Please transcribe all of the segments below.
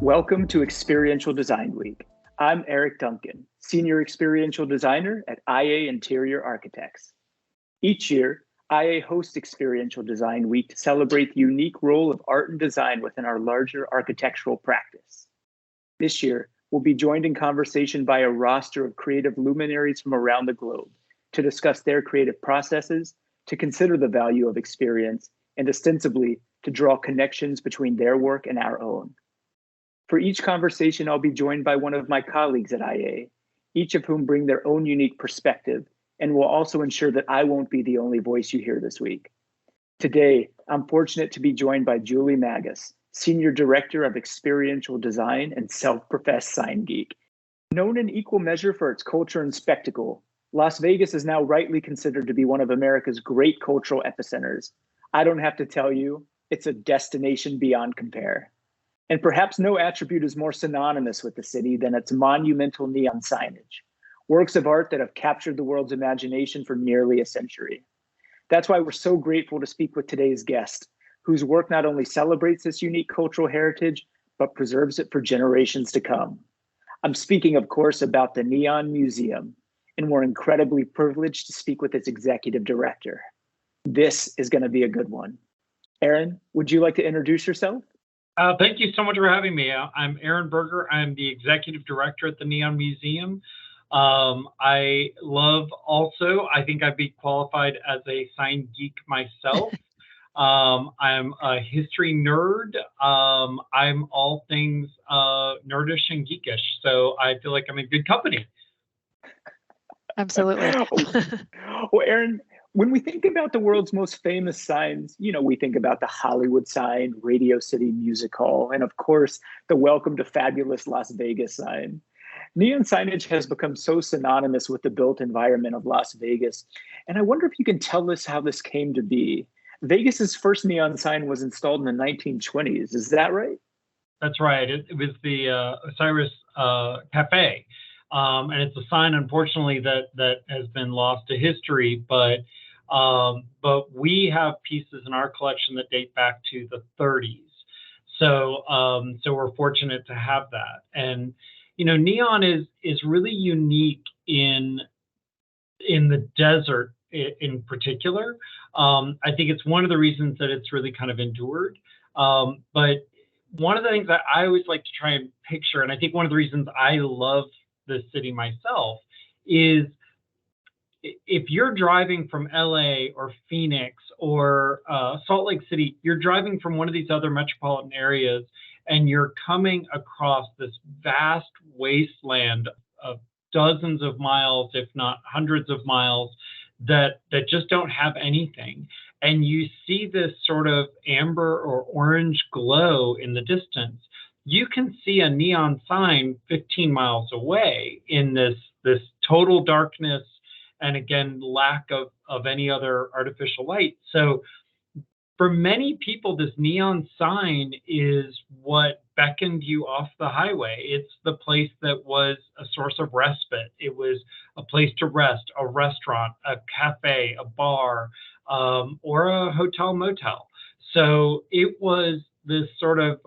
Welcome to Experiential Design Week. I'm Eric Duncan, Senior Experiential Designer at IA Interior Architects. Each year, IA hosts Experiential Design Week to celebrate the unique role of art and design within our larger architectural practice. This year, we'll be joined in conversation by a roster of creative luminaries from around the globe to discuss their creative processes, to consider the value of experience, and ostensibly to draw connections between their work and our own. For each conversation, I'll be joined by one of my colleagues at IA, each of whom bring their own unique perspective and will also ensure that I won't be the only voice you hear this week. Today, I'm fortunate to be joined by Julie Magus, Senior Director of Experiential Design and self-professed sign geek. Known in equal measure for its culture and spectacle, Las Vegas is now rightly considered to be one of America's great cultural epicenters. I don't have to tell you, it's a destination beyond compare. And perhaps no attribute is more synonymous with the city than its monumental neon signage, works of art that have captured the world's imagination for nearly a century. That's why we're so grateful to speak with today's guest, whose work not only celebrates this unique cultural heritage, but preserves it for generations to come. I'm speaking, of course, about the Neon Museum, and we're incredibly privileged to speak with its executive director. This is going to be a good one. Aaron, would you like to introduce yourself? Thank you so much for having me. I'm Aaron Berger. I'm the executive director at the Neon Museum. I think I'd be qualified as a sign geek myself. I'm a history nerd. I'm all things nerdish and geekish. So I feel like I'm in good company. Absolutely. Well, Aaron, when we think about the world's most famous signs, we think about the Hollywood sign, Radio City Music Hall, and of course, the Welcome to Fabulous Las Vegas sign. Neon signage has become so synonymous with the built environment of Las Vegas. And I wonder if you can tell us how this came to be. Vegas's first neon sign was installed in the 1920s. Is that right? That's right. It was the Osiris Cafe. And it's a sign, unfortunately, that has been lost to history. But we have pieces in our collection that date back to the 30s. So we're fortunate to have that. And neon is really unique in the desert in particular. I think it's one of the reasons that it's really kind of endured. But one of the things that I always like to try and picture, and I think one of the reasons I love this city myself, is if you're driving from LA or Phoenix or Salt Lake City, you're driving from one of these other metropolitan areas and you're coming across this vast wasteland of dozens of miles, if not hundreds of miles, that just don't have anything. And you see this sort of amber or orange glow in the distance. You can see a neon sign 15 miles away in this total darkness and, again, lack of any other artificial light. So for many people, this neon sign is what beckoned you off the highway. It's the place that was a source of respite. It was a place to rest, a restaurant, a cafe, a bar, or a hotel motel. So it was this sort of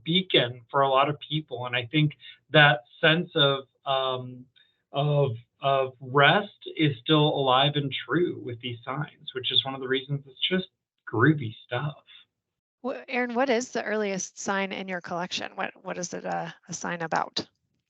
beacon for a lot of people. And I think that sense of rest is still alive and true with these signs, which is one of the reasons it's just groovy stuff. Well, Aaron, what is the earliest sign in your collection? What is it a sign about?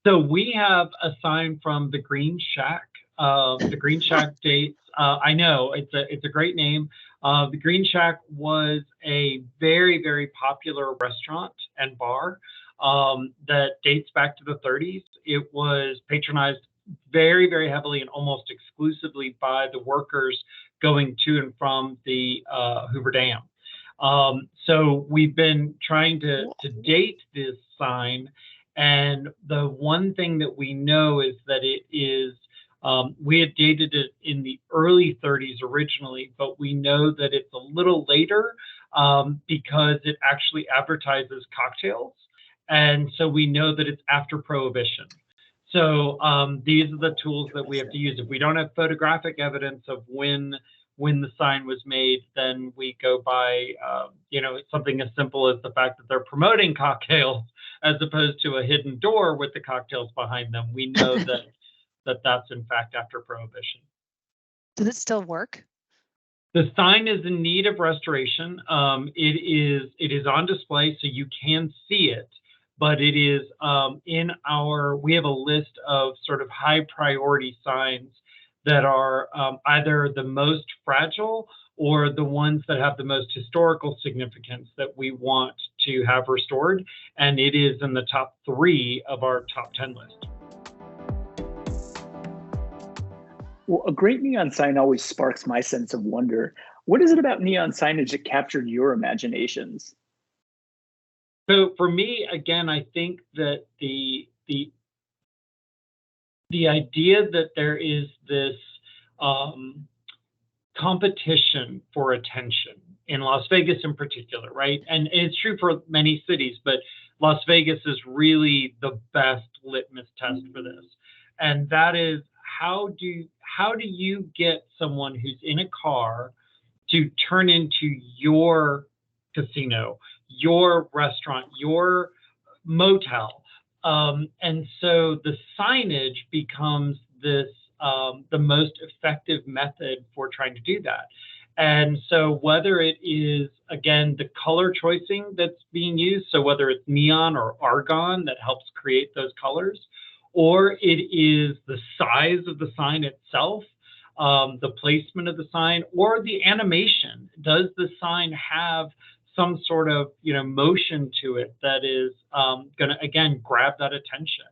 So we have a sign from the Green Shack. The Green Shack dates. I know it's a great name. The Green Shack was a very, very popular restaurant and bar that dates back to the 30s. It was patronized very, very heavily and almost exclusively by the workers going to and from the Hoover Dam. So we've been trying to date this sign. And the one thing that we know is that it is, we had dated it in the early 30s originally, but we know that it's a little later because it actually advertises cocktails. And so we know that it's after Prohibition. So these are the tools that we have to use. If we don't have photographic evidence of when the sign was made, then we go by, something as simple as the fact that they're promoting cocktails as opposed to a hidden door with the cocktails behind them. We know that's in fact after Prohibition. Does it still work? The sign is in need of restoration. It is on display, so you can see it, but it is we have a list of sort of high priority signs that are either the most fragile or the ones that have the most historical significance that we want to have restored. And it is in the top 3 of our top 10 list. Well, a great neon sign always sparks my sense of wonder. What is it about neon signage that captured your imaginations? So for me, again, I think that the idea that there is this competition for attention in Las Vegas in particular, right? And it's true for many cities, but Las Vegas is really the best litmus test for this. And that is, how do you get someone who's in a car to turn into your casino, your restaurant, your motel? And so the signage becomes this the most effective method for trying to do that. And so whether it is, again, the color choicing that's being used, so whether it's neon or argon that helps create those colors, or it is the size of the sign itself, the placement of the sign, or the animation. Does the sign have some sort of motion to it that is going to, again, grab that attention?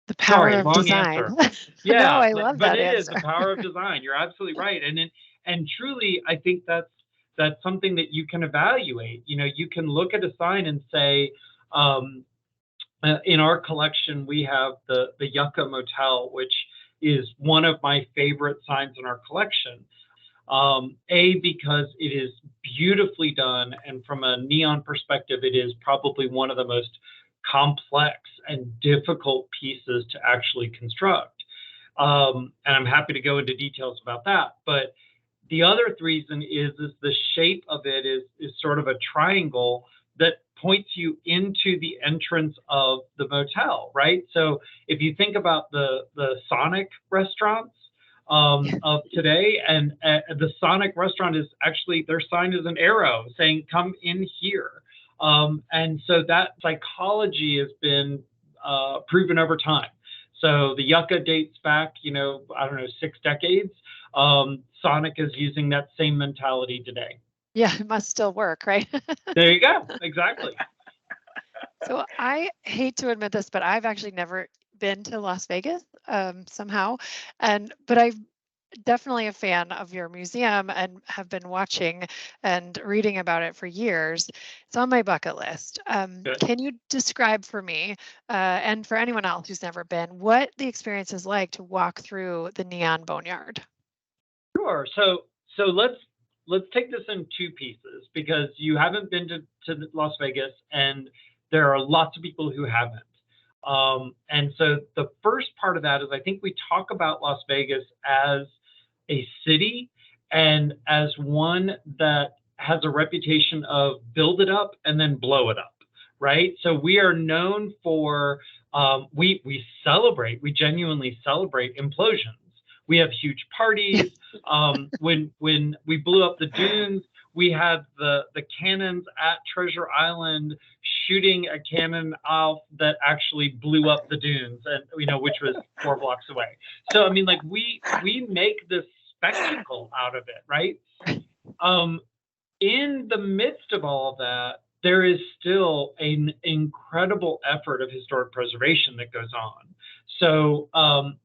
The power of long design. Answer. Yeah, no, I love that but it answer. is the power of design. You're absolutely right, and truly, I think that's something that you can evaluate. You can look at a sign and say, in our collection, we have the Yucca Motel, which is one of my favorite signs in our collection. Because it is beautifully done, and from a neon perspective, it is probably one of the most complex and difficult pieces to actually construct. And I'm happy to go into details about that. But the other reason is the shape of it is sort of a triangle that points you into the entrance of the motel, right? So if you think about the Sonic restaurants of today, and the Sonic restaurant is actually, their sign is an arrow saying, "Come in here." And so that psychology has been proven over time. So the Yucca dates back, 6 decades. Sonic is using that same mentality today. Yeah, it must still work, right? There you go. Exactly. So I hate to admit this, but I've actually never been to Las Vegas somehow. But I'm definitely a fan of your museum and have been watching and reading about it for years. It's on my bucket list. Can you describe for me and for anyone else who's never been, what the experience is like to walk through the neon Boneyard? Sure. So let's take this in 2 pieces, because you haven't been to Las Vegas, and there are lots of people who haven't. And so the first part of that is, I think we talk about Las Vegas as a city and as one that has a reputation of build it up and then blow it up, right? So we are known for, we genuinely celebrate implosions. We have huge parties. When we blew up the dunes, we had the cannons at Treasure Island shooting a cannon off that actually blew up the dunes, and which was 4 blocks away. So I mean, we make this spectacle out of it, right? In the midst of all of that, there is still an incredible effort of historic preservation that goes on. So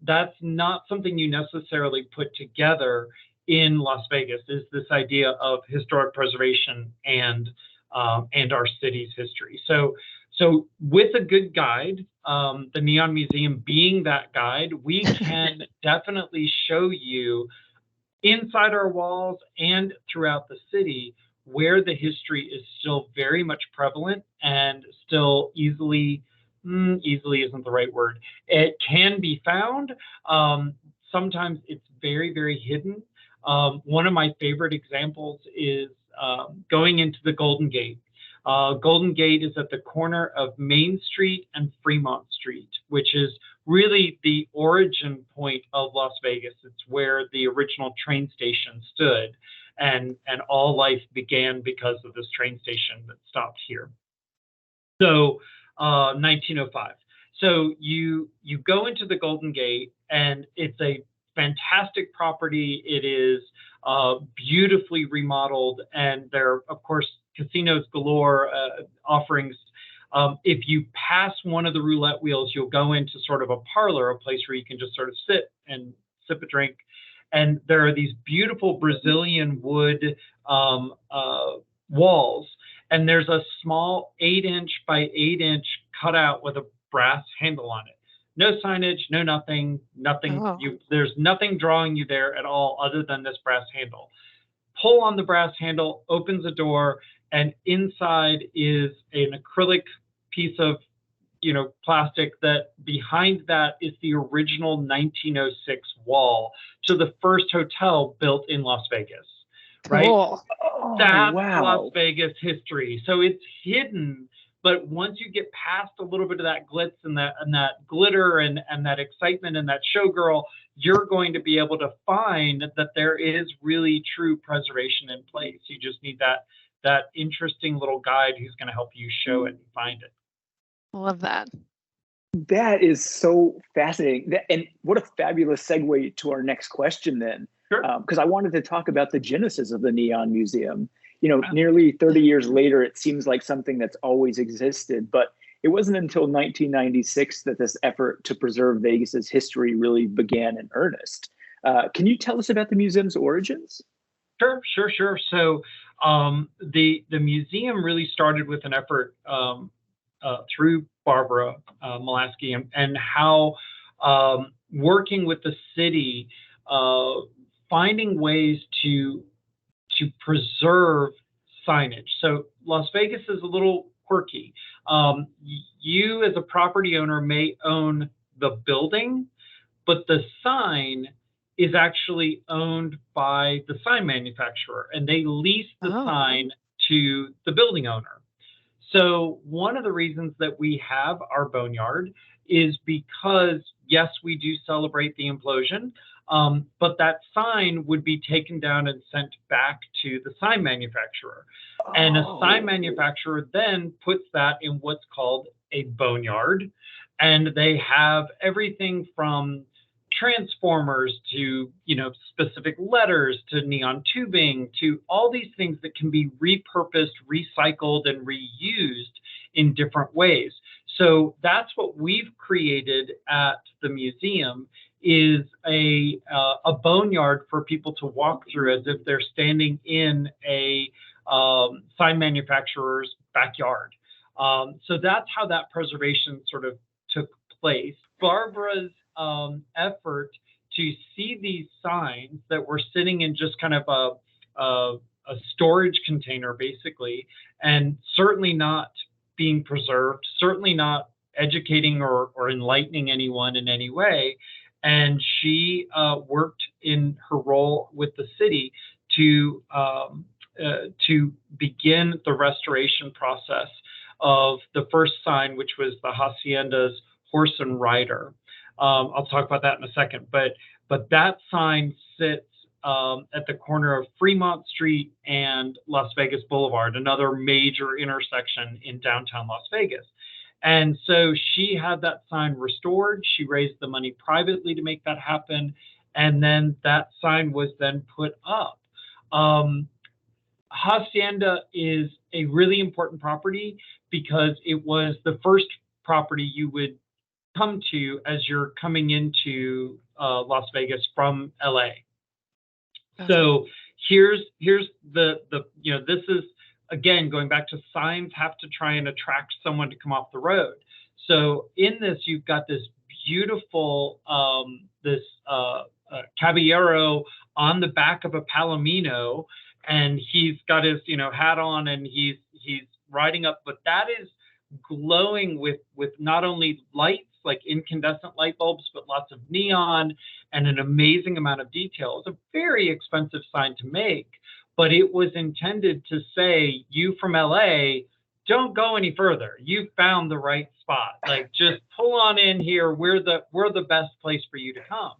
that's not something you necessarily put together in Las Vegas, is this idea of historic preservation and our city's history. So with a good guide, the Neon Museum being that guide, we can definitely show you inside our walls and throughout the city where the history is still very much prevalent and still easily isn't the right word. It can be found. Sometimes it's very, very hidden. One of my favorite examples is going into the Golden Gate. Golden Gate is at the corner of Main Street and Fremont Street, which is really the origin point of Las Vegas. It's where the original train station stood, and all life began because of this train station that stopped here. So 1905. So you go into the Golden Gate, and it's a fantastic property. It is beautifully remodeled, and there are, of course, casinos galore, offerings. If you pass one of the roulette wheels, you'll go into sort of a parlor, a place where you can just sort of sit and sip a drink. And there are these beautiful Brazilian wood walls, and there's a small 8-inch by 8-inch cutout with a brass handle on it. No signage, no nothing. Oh. There's nothing drawing you there at all other than this brass handle. Pull on the brass handle, opens a door, and inside is an acrylic piece of, plastic. That behind that is the original 1906 wall to the first hotel built in Las Vegas. Right? Cool. Oh, That's wow. Las Vegas history. So it's hidden, but once you get past a little bit of that glitz and that glitter and that excitement and that showgirl, you're going to be able to find that there is really true preservation in place. You just need that interesting little guide who's going to help you show it and find it. Love that. That is so fascinating. And what a fabulous segue to our next question then. Sure. Because I wanted to talk about the genesis of the Neon Museum. Nearly 30 years later, it seems like something that's always existed, but it wasn't until 1996 that this effort to preserve Vegas's history really began in earnest. Can you tell us about the museum's origins? Sure. So the museum really started with an effort through Barbara Molasky and how working with the city, finding ways to preserve signage. So Las Vegas is a little quirky. You as a property owner may own the building, but the sign is actually owned by the sign manufacturer, and they lease the sign to the building owner. So one of the reasons that we have our Boneyard is because, yes, we do celebrate the implosion, but that sign would be taken down and sent back to the sign manufacturer. And a sign manufacturer then puts that in what's called a Boneyard. And they have everything from transformers to, specific letters to neon tubing to all these things that can be repurposed, recycled, and reused in different ways. So that's what we've created at the museum, is a boneyard for people to walk through as if they're standing in a sign manufacturer's backyard. So that's how that preservation sort of took place. Barbara's effort to see these signs that were sitting in just kind of a storage container, basically, and certainly not being preserved, certainly not educating or enlightening anyone in any way. And she worked in her role with the city to begin the restoration process of the first sign, which was the Hacienda's Horse and Rider. I'll talk about that in a second, but that sign sits at the corner of Fremont Street and Las Vegas Boulevard, another major intersection in downtown Las Vegas. And so she had that sign restored. She raised the money privately to make that happen. And then that sign was then put up. Hacienda is a really important property because it was the first property you would come to as you're coming into Las Vegas from LA. So here's the this is, again, going back to signs have to try and attract someone to come off the road. So in this, you've got this beautiful caballero on the back of a palomino, and he's got his hat on, and he's riding up, but that is glowing with not only lights, like incandescent light bulbs, but lots of neon and an amazing amount of detail. It's a very expensive sign to make, but it was intended to say, you from LA, don't go any further. You found the right spot. Like, just pull on in here. We're the best place for you to come.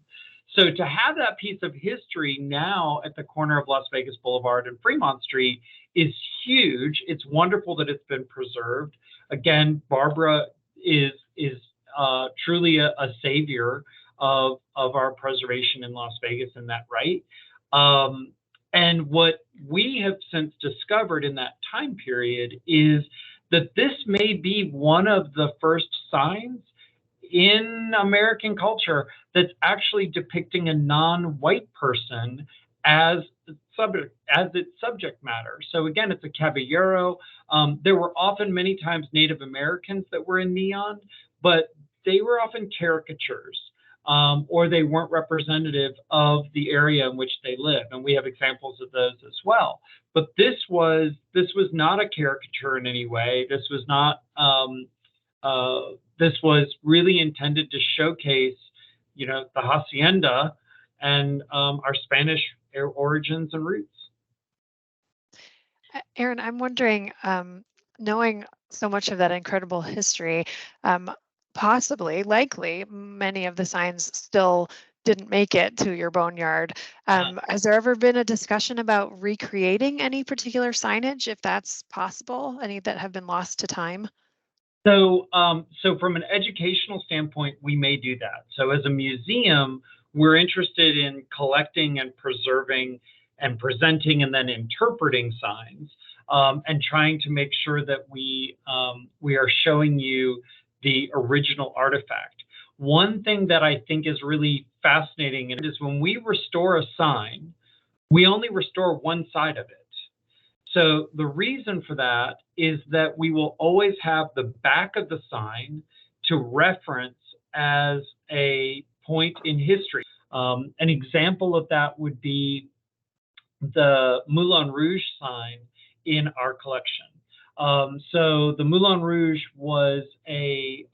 So to have that piece of history now at the corner of Las Vegas Boulevard and Fremont Street is huge. It's wonderful that it's been preserved. Again, Barbara is truly a savior of our preservation in Las Vegas in that right. And what we have since discovered in that time period is that this may be one of the first signs in American culture that's actually depicting a non-white person as its subject matter. So again, it's a caballero. There were often many times Native Americans that were in neon, but they were often caricatures. Or they weren't representative of the area in which they live, and we have examples of those as well. But this was not a caricature in any way. This was not. This was really intended to showcase, the hacienda and our Spanish origins and roots. Aaron, I'm wondering, knowing so much of that incredible history, likely, many of the signs still didn't make it to your boneyard. Has there ever been a discussion about recreating any particular signage, if that's possible, any that have been lost to time? So from an educational standpoint, we may do that. So as a museum, we're interested in collecting and preserving and presenting and then interpreting signs, and trying to make sure that we are showing you the original artifact. One thing that I think is really fascinating is when we restore a sign, we only restore one side of it. So the reason for that is that we will always have the back of the sign to reference as a point in history. An example of that would be the Moulin Rouge sign in our collection. So the Moulin Rouge was the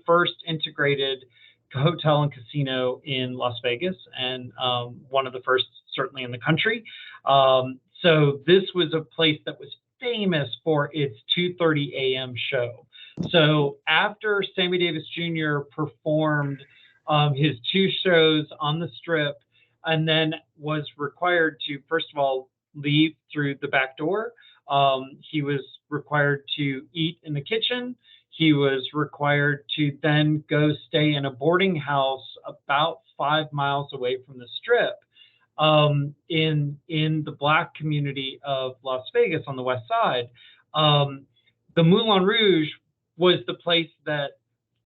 first integrated hotel and casino in Las Vegas, and one of the first certainly in the country. So this was a place that was famous for its 2:30 a.m. show. So after Sammy Davis Jr. performed his 2 shows on the Strip, and then was required to, first of all, leave through the back door, he was required to eat in the kitchen. He was required to then go stay in a boarding house about 5 miles away from the Strip, in the Black community of Las Vegas on the west side. The Moulin Rouge was the place that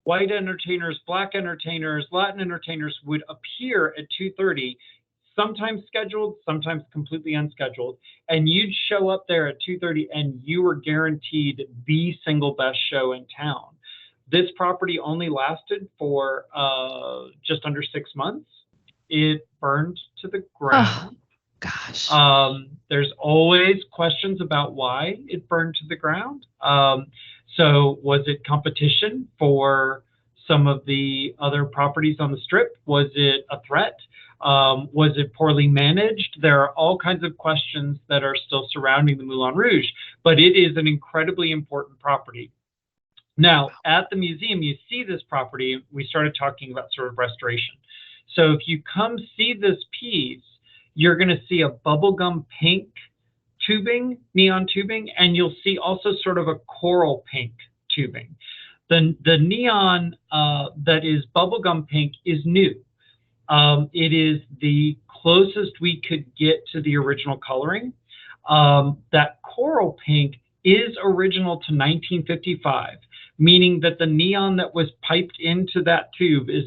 white entertainers, Black entertainers, Latin entertainers would appear at 2:30. Sometimes scheduled, sometimes completely unscheduled, and you'd show up there at 2:30 and you were guaranteed the single best show in town. This property only lasted for just under 6 months. It burned to the ground. Oh, gosh. There's always questions about why it burned to the ground. So was it competition for some of the other properties on the Strip? Was it a threat? Was it poorly managed? There are all kinds of questions that are still surrounding the Moulin Rouge, but it is an incredibly important property. Now, at the museum, you see this property. We started talking about sort of restoration. So if you come see this piece, you're going to see a bubblegum pink tubing, neon tubing, and you'll see also sort of a coral pink tubing. The neon that is bubblegum pink is new. It is the closest we could get to the original coloring. That coral pink is original to 1955, meaning that the neon that was piped into that tube is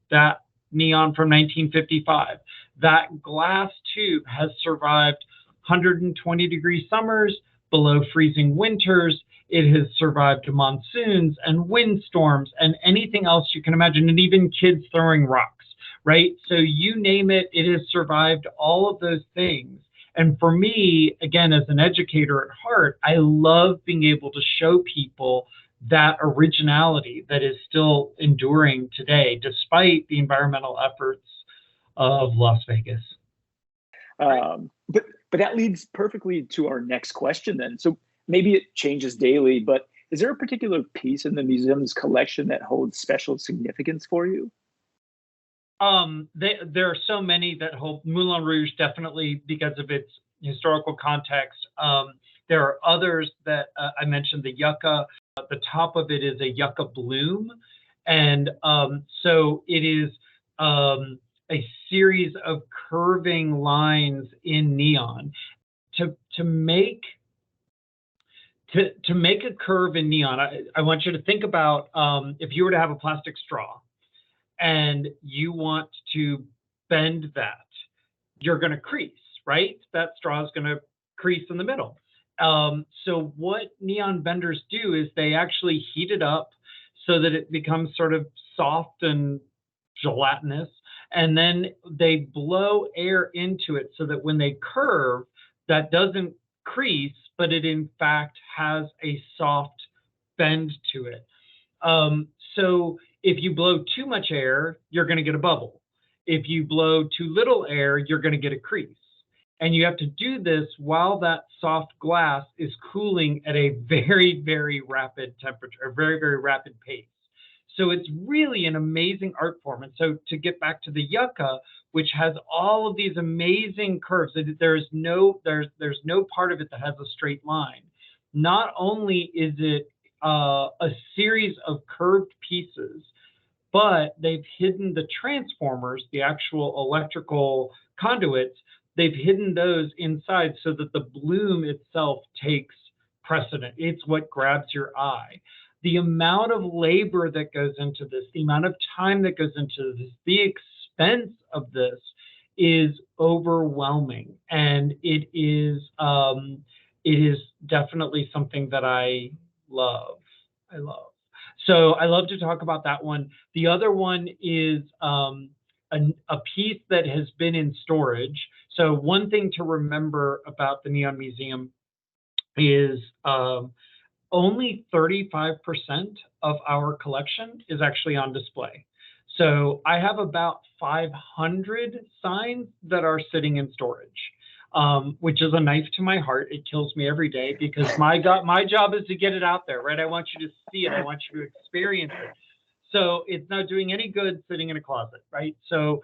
that neon from 1955. That glass tube has survived 120-degree summers, below freezing winters. It has survived monsoons and windstorms and anything else you can imagine, and even kids throwing rocks, right? So you name it, it has survived all of those things. And for me, again, as an educator at heart, I love being able to show people that originality that is still enduring today, despite the environmental efforts of Las Vegas. But that leads perfectly to our next question then. So maybe it changes daily, but is there a particular piece in the museum's collection that holds special significance for you? There are so many that hold. Moulin Rouge, definitely because of its historical context. There are others that I mentioned, the yucca. The top of it is a yucca bloom. And so it is a series of curving lines in neon. To make a curve in neon, I want you to think about if you were to have a plastic straw and you want to bend that, you're going to crease, right? That straw is going to crease in the middle. So what neon benders do is they actually heat it up so that it becomes sort of soft and gelatinous, and then they blow air into it so that when they curve, that doesn't crease, but it in fact has a soft bend to it. So if you blow too much air, you're going to get a bubble. If you blow too little air, you're going to get a crease. And you have to do this while that soft glass is cooling at a very, very rapid temperature, a very, very rapid pace. So it's really an amazing art form. And so to get back to the yucca, which has all of these amazing curves, there's no part of it that has a straight line. Not only is it a series of curved pieces, but they've hidden the transformers, the actual electrical conduits. They've hidden those inside so that the bloom itself takes precedent. It's what grabs your eye. The amount of labor that goes into this, the amount of time that goes into this, the expense of this is overwhelming, and it is definitely something that I love. So I love to talk about that one. The other one is a piece that has been in storage. So one thing to remember about the Neon Museum is only 35% of our collection is actually on display. So I have about 500 signs that are sitting in storage, which is a knife to my heart. It kills me every day because my job is to get it out there, right? I want you to see it. I want you to experience it. So it's not doing any good sitting in a closet, right? So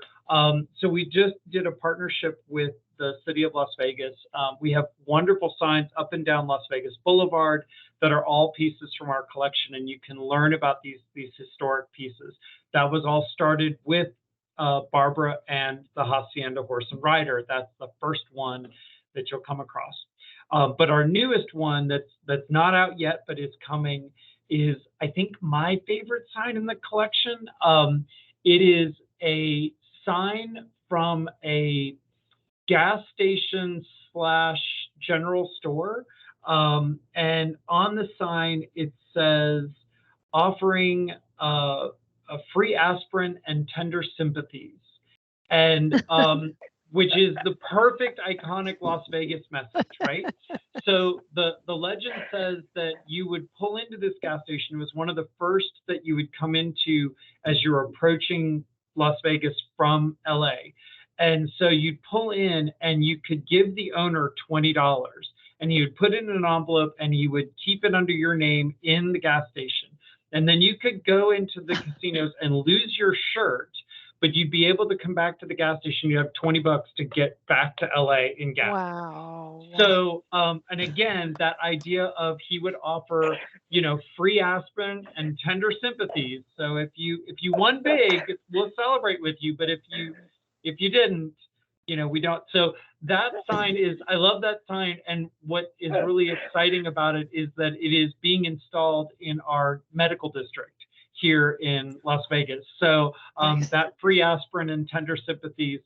we just did a partnership with the city of Las Vegas. We have wonderful signs up and down Las Vegas Boulevard that are all pieces from our collection, and you can learn about these historic pieces. That was all started with Barbara and the Hacienda Horse and Rider. That's the first one that you'll come across. But our newest one that's not out yet but is coming is, I think, my favorite sign in the collection. It is a sign from a gas station / general store. And on the sign, it says, offering a free aspirin and tender sympathies. And which is the perfect iconic Las Vegas message, right? So the legend says that you would pull into this gas station. It was one of the first that you would come into as you're approaching Las Vegas from LA. And so you'd pull in and you could give the owner $20, and he would put it in an envelope and he would keep it under your name in the gas station. And then you could go into the casinos and lose your shirt, but you'd be able to come back to the gas station. You have $20 to get back to LA in gas. Wow. So, and again, that idea of he would offer, free aspirin and tender sympathies. So if you won big, we'll celebrate with you. But if you didn't, we don't. So that sign I love that sign. And what is really exciting about it is that it is being installed in our medical district here in Las Vegas. So that free aspirin and tender sympathies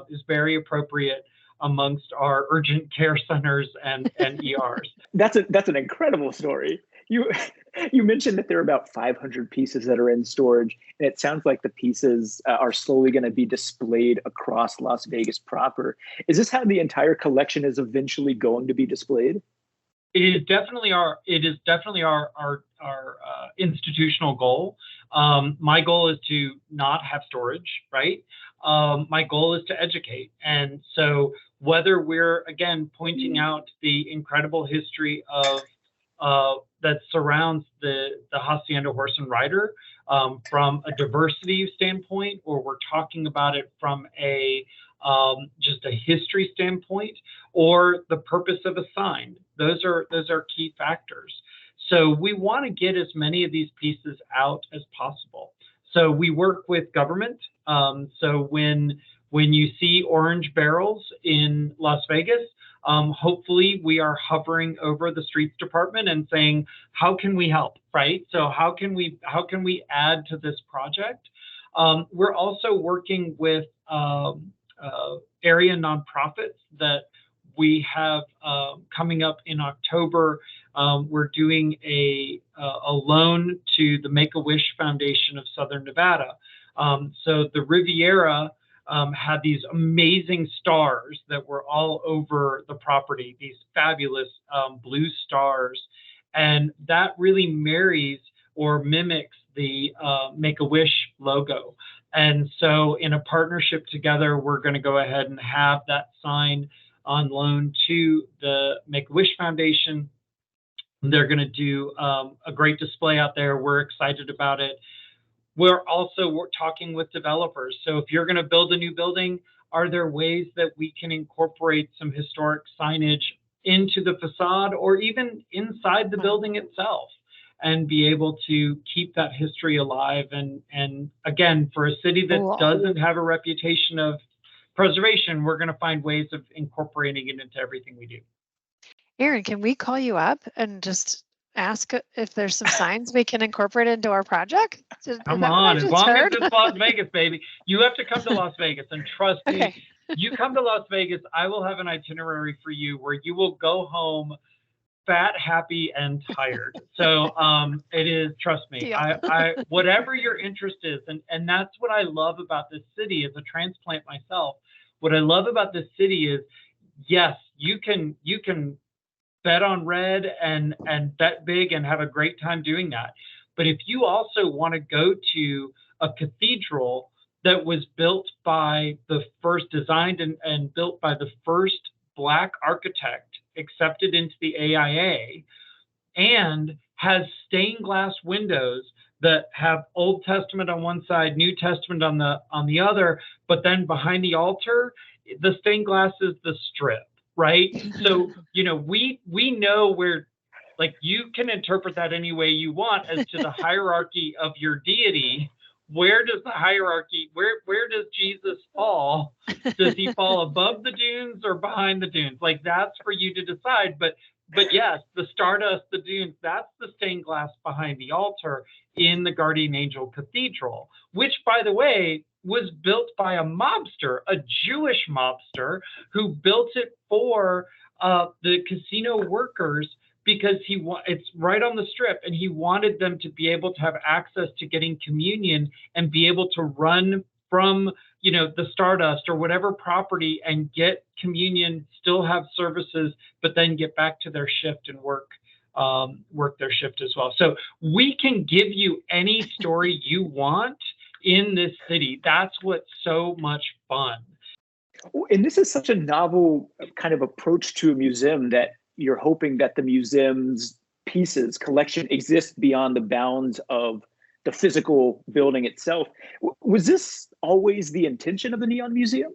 is very appropriate amongst our urgent care centers and ERs. That's an incredible story. You mentioned that there are about 500 pieces that are in storage, and it sounds like the pieces are slowly going to be displayed across Las Vegas proper. Is this how the entire collection is eventually going to be displayed? It is definitely our institutional goal. My goal is to not have storage, right? My goal is to educate. And so whether we're, again, pointing out the incredible history of that surrounds the Hacienda Horse and Rider from a diversity standpoint, or we're talking about it from a just a history standpoint, or the purpose of a sign. Those are key factors. So we want to get as many of these pieces out as possible. So we work with government. So when you see orange barrels in Las Vegas, hopefully we are hovering over the streets department and saying, how can we help, right? So how can we add to this project? We're also working with area nonprofits that we have coming up in October. We're doing a loan to the Make-A-Wish Foundation of Southern Nevada. So the Riviera had these amazing stars that were all over the property, these fabulous blue stars. And that really marries or mimics the Make-A-Wish logo. And so in a partnership together, we're going to go ahead and have that sign on loan to the Make-A-Wish Foundation. They're going to do a great display out there. We're excited about it. We're talking with developers. So if you're going to build a new building, are there ways that we can incorporate some historic signage into the facade or even inside the building itself and be able to keep that history alive? And again, for a city that doesn't have a reputation of preservation, we're going to find ways of incorporating it into everything we do. Aaron, can we call you up and just ask if there's some signs we can incorporate into our project? Come on, as long as it's Las Vegas, baby. You have to come to Las Vegas, and trust me, you come to Las Vegas, I will have an itinerary for you where you will go home fat, happy, and tired. So it is, trust me, I whatever your interest is, and that's what I love about this city as a transplant myself. What I love about this city is, yes, you can bet on red and bet big and have a great time doing that. But if you also want to go to a cathedral that was built by the first, designed and built by the first Black architect accepted into the AIA, and has stained glass windows that have Old Testament on one side, New Testament on the other, but then behind the altar, the stained glass is the strip. Right. So, we know where, like, you can interpret that any way you want as to the hierarchy of your deity. Where does the hierarchy, where does Jesus fall? Does he fall above the dunes or behind the dunes? Like, that's for you to decide. But yes, the stardust, the dunes, that's the stained glass behind the altar in the Guardian Angel Cathedral, which, by the way, was built by a mobster, a Jewish mobster, who built it for the casino workers because it's right on the strip, and he wanted them to be able to have access to getting communion and be able to run from, the Stardust or whatever property and get communion, still have services, but then get back to their shift and work their shift as well. So we can give you any story you want in this city. That's what's so much fun. And this is such a novel kind of approach to a museum, that you're hoping that the museum's pieces, collection, exists beyond the bounds of the physical building itself. Was this always the intention of the Neon Museum?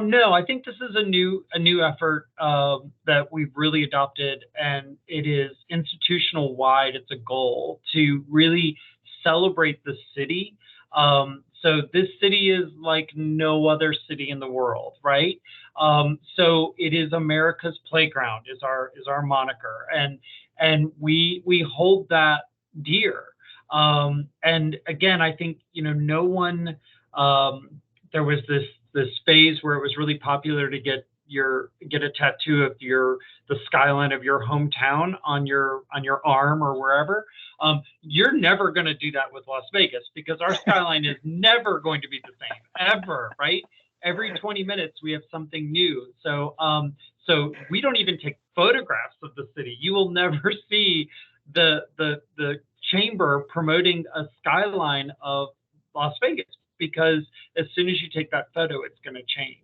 No, I think this is a new effort that we've really adopted, and it is institutional wide. It's a goal to really celebrate the city. So this city is like no other city in the world, right? So it is America's playground is our moniker, and we hold that dear. And again, I think no one. There was this phase where it was really popular to get a tattoo of the skyline of your hometown on your arm or wherever. You're never going to do that with Las Vegas, because our skyline is never going to be the same ever, right? Every 20 minutes we have something new. So we don't even take photographs of the city. You will never see the chamber promoting a skyline of Las Vegas, because as soon as you take that photo, it's going to change.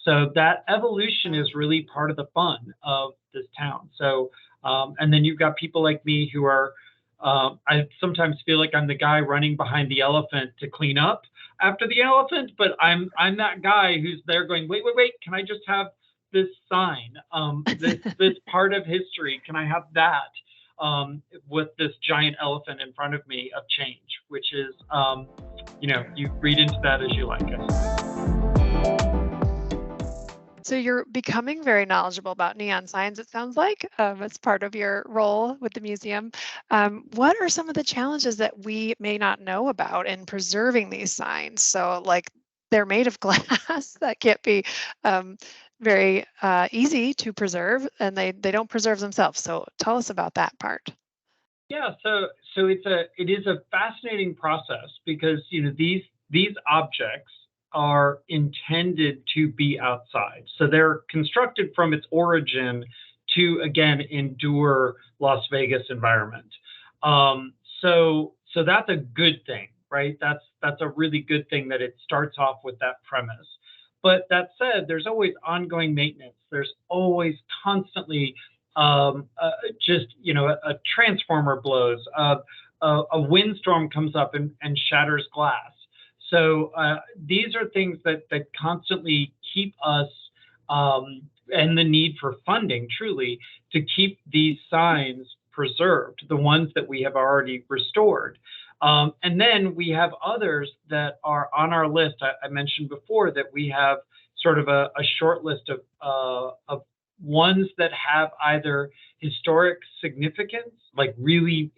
So that evolution is really part of the fun of this town. So And then you've got people like me who are, I sometimes feel like I'm the guy running behind the elephant to clean up after the elephant, but I'm that guy who's there going, wait, can I just have this sign, this part of history? Can I have that with this giant elephant in front of me of change, which is, you read into that as you like, I suppose. So you're becoming very knowledgeable about neon signs, it sounds like, as part of your role with the museum. What are some of the challenges that we may not know about in preserving these signs? So like they're made of glass that can't be very easy to preserve, and they don't preserve themselves. So tell us about that part. Yeah, so it is a fascinating process because these objects are intended to be outside. So they're constructed from its origin to, again, endure Las Vegas environment. So that's a good thing, right? That's a really good thing that it starts off with that premise. But that said, there's always ongoing maintenance. There's always constantly a transformer blows, a windstorm comes up and shatters glass. So these are things that constantly keep us, and the need for funding, truly, to keep these signs preserved, the ones that we have already restored. And then we have others that are on our list. I mentioned before that we have sort of a short list of ones that have either historic significance, like really,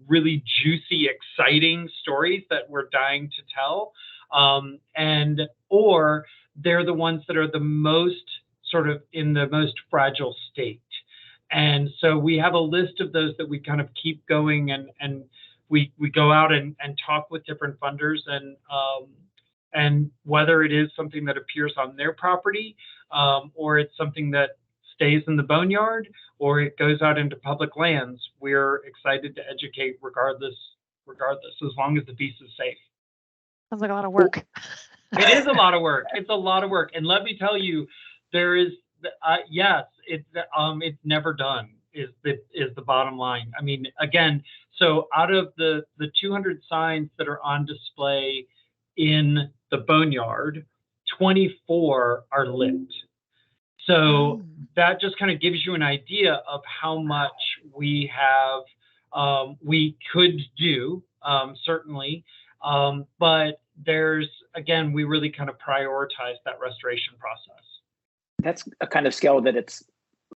really juicy, exciting stories that we're dying to tell, or they're the ones that are the most sort of in the most fragile state. And so we have a list of those that we kind of keep going, and we go out and talk with different funders, and whether it is something that appears on their property, or it's something that stays in the Boneyard, or it goes out into public lands, we're excited to educate regardless, as long as the piece is safe. Sounds like a lot of work. It is a lot of work. It's a lot of work. And let me tell you, there is, yes, it's never done is the bottom line. I mean, again, so out of the 200 signs that are on display in the Boneyard, 24 are lit. So that just kind of gives you an idea of how much we have, we could do, certainly. But there's, again, we really kind of prioritize that restoration process. That's a kind of scale that it's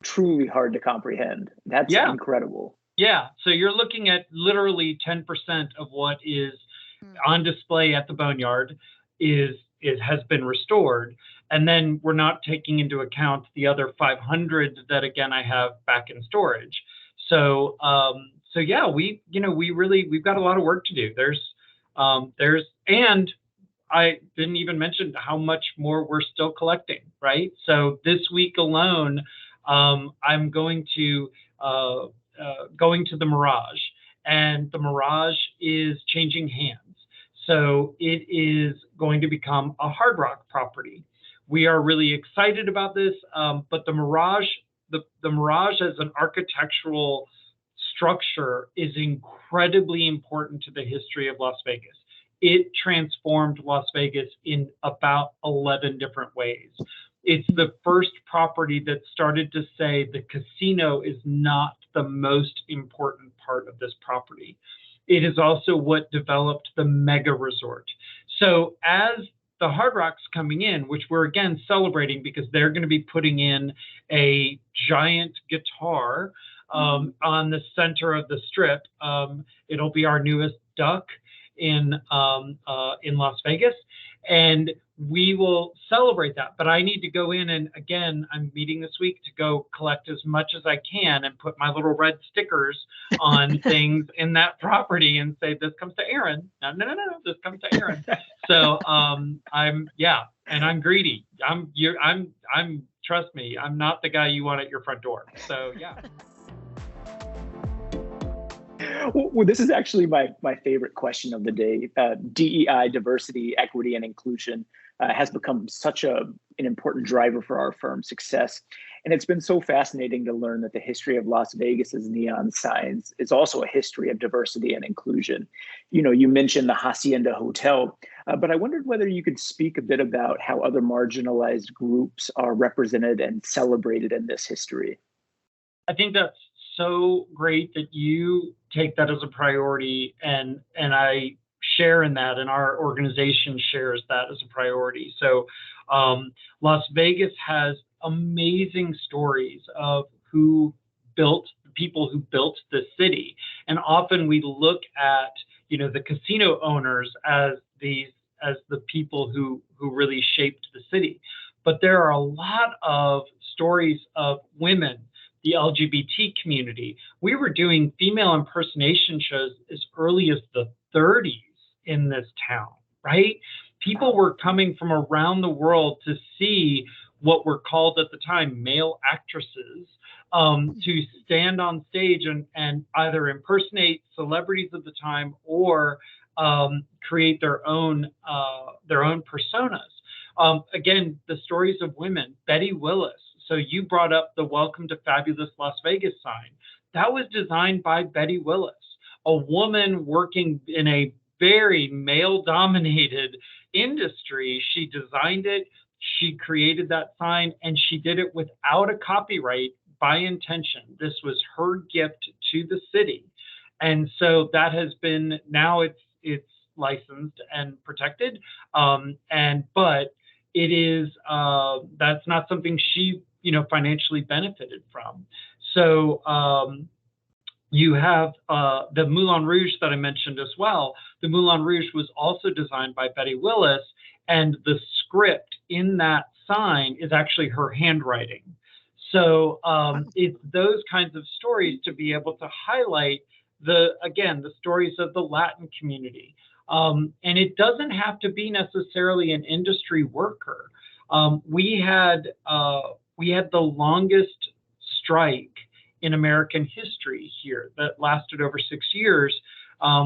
truly hard to comprehend. That's incredible. Yeah. So you're looking at literally 10% of what is on display at the Boneyard has been restored. And then we're not taking into account the other 500 that, again, I have back in storage. So yeah, we've got a lot of work to do. And I didn't even mention how much more we're still collecting, right? So this week alone, I'm going to the Mirage, and the Mirage is changing hands. So it is going to become a Hard Rock property. We are really excited about this, but the Mirage as an architectural structure is incredibly important to the history of Las Vegas. It transformed Las Vegas in about 11 different ways. It's the first property that started to say the casino is not the most important part of this property. It is also what developed the mega resort. So as the Hard Rock's coming in, which we're again celebrating because they're going to be putting in a giant guitar on the center of the strip. It'll be our newest duck in Las Vegas, and we will celebrate that. But I need to go in, and again, I'm meeting this week to go collect as much as I can and put my little red stickers on things in that property and say, this comes to Aaron. No, this comes to Aaron. So I'm greedy. I'm trust me, I'm not the guy you want at your front door. So yeah. Well, this is actually my favorite question of the day. DEI, diversity, equity, and inclusion has become such an important driver for our firm's success. And it's been so fascinating to learn that the history of Las Vegas's neon signs is also a history of diversity and inclusion. You mentioned the Hacienda Hotel, but I wondered whether you could speak a bit about how other marginalized groups are represented and celebrated in this history. I think that's so great that you take that as a priority, and I share in that, and our organization shares that as a priority. So Las Vegas has amazing stories of people who built the city, and often we look at the casino owners as the people who really shaped the city, but there are a lot of stories of women, the LGBT community. We were doing female impersonation shows as early as the 30s in this town, right? People were coming from around the world to see what were called at the time male actresses, to stand on stage and either impersonate celebrities of the time or create their own personas. Again, the stories of women, Betty Willis. So you brought up the Welcome to Fabulous Las Vegas sign. That was designed by Betty Willis, a woman working in a very male-dominated industry. She designed it, she created that sign, and she did it without a copyright, by intention. This was her gift to the city. And so that has been, now it's licensed and protected. But it is, that's not something she, financially benefited from. So you have the Moulin Rouge that I mentioned as well. The Moulin Rouge was also designed by Betty Willis, and the script in that sign is actually her handwriting. So it's those kinds of stories to be able to highlight the stories of the Latin community. And it doesn't have to be necessarily an industry worker. We had the longest strike in American history here that lasted over 6 years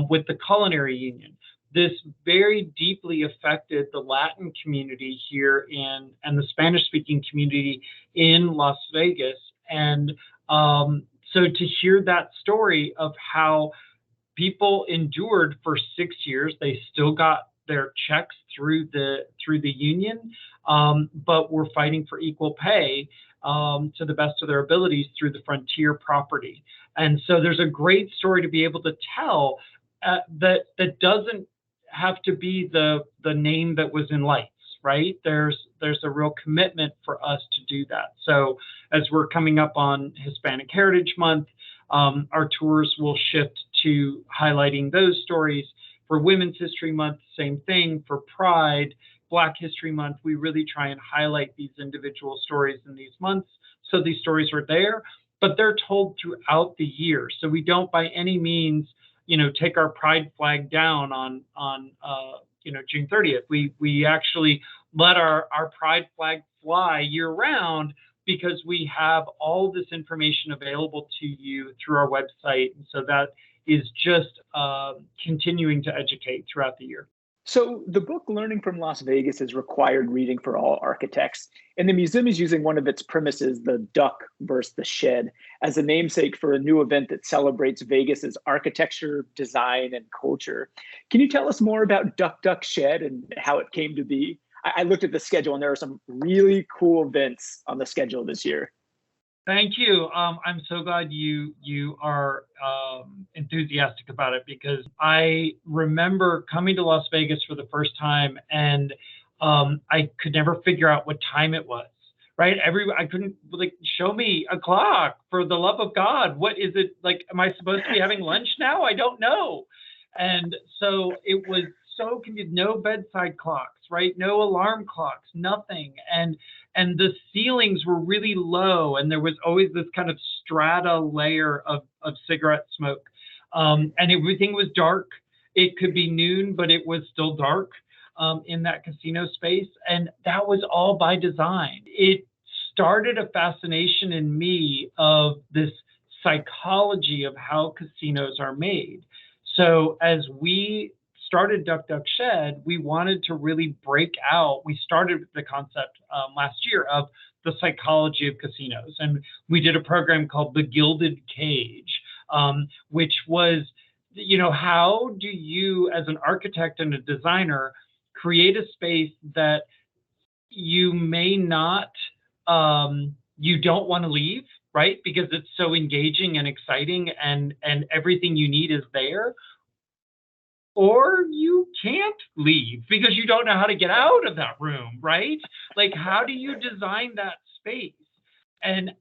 with the Culinary Union. This very deeply affected the Latin community here and the Spanish-speaking community in Las Vegas. And so to hear that story of how people endured for 6 years, they still got their checks through the union, but were fighting for equal pay to the best of their abilities through the frontier property. And so there's a great story to be able to tell that doesn't have to be the name that was in lights, right? There's a real commitment for us to do that. So as we're coming up on Hispanic Heritage Month, our tours will shift to highlighting those stories. For Women's History Month, same thing. For Pride, Black History Month, we really try and highlight these individual stories in these months. So these stories are there, but they're told throughout the year. So we don't by any means, take our pride flag down on June 30th. We actually let our pride flag fly year round, because we have all this information available to you through our website. And so that is just continuing to educate throughout the year. So the book Learning from Las Vegas is required reading for all architects, and the museum is using one of its premises, the Duck versus the Shed, as a namesake for a new event that celebrates Vegas's architecture, design, and culture. Can you tell us more about Duck Shed and how it came to be? I looked at the schedule, and there are some really cool events on the schedule this year. Thank you. I'm so glad you are enthusiastic about it, because I remember coming to Las Vegas for the first time, and I could never figure out what time it was. Right? I couldn't, show me a clock, for the love of God. What is it like? Am I supposed to be having lunch now? I don't know. And so it was so confused. No bedside clocks, right? No alarm clocks, nothing. And the ceilings were really low, and there was always this kind of strata layer of cigarette smoke. And everything was dark. It could be noon, but it was still dark in that casino space. And that was all by design. It started a fascination in me of this psychology of how casinos are made. So as we started Duck Shed, we wanted to really break out. We started with the concept last year of the psychology of casinos. And we did a program called The Gilded Cage, which was, how do you, as an architect and a designer, create a space that you may not, you don't want to leave, right? Because it's so engaging and exciting, and everything you need is there. Or you can't leave because you don't know how to get out of that room, right? Like, how do you design that space? And